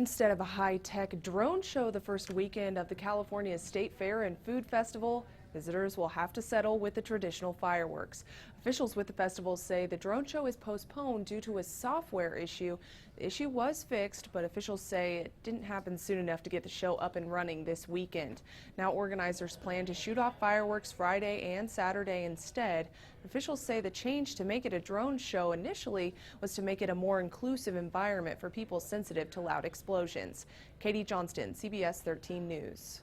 Instead of a high-tech drone show the first weekend of the California State Fair and Food Festival, visitors will have to settle with the traditional fireworks. Officials with the festival say the drone show is postponed due to a software issue. The issue was fixed, but officials say it didn't happen soon enough to get the show up and running this weekend. Now organizers plan to shoot off fireworks Friday and Saturday instead. Officials say the change to make it a drone show initially was to make it a more inclusive environment for people sensitive to loud explosions. Katie Johnston, CBS 13 News.